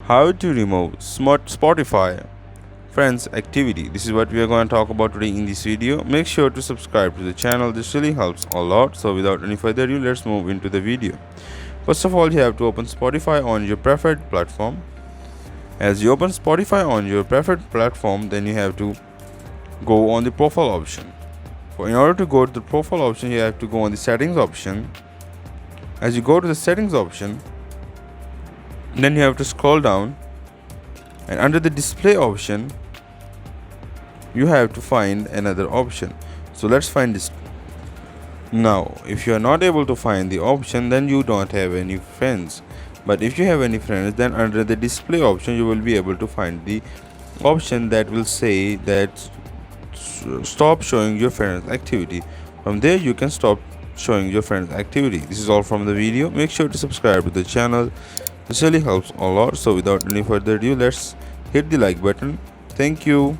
How to remove smart Spotify friends activity. This is what we are going to talk about today in this video. Make sure to subscribe to the channel. This really helps a lot. So without any further ado, let's move into the video. First of all, you have to open Spotify on your preferred platform. As you open Spotify on your preferred platform, then you have to go on the profile option. In order to go to the profile option, you have to go on the settings option. As you go to the settings option, then you have to scroll down, and under the display option you have to find another option. So let's find this. Now if you are not able to find the option, then you don't have any friends. But if you have any friends, then under the display option you will be able to find the option that will say that stop showing your friends activity. From there you can stop showing your friends activity. This is all from the video. Make sure to subscribe to the channel. This really helps a lot. So without any further ado, let's hit the like button. Thank you.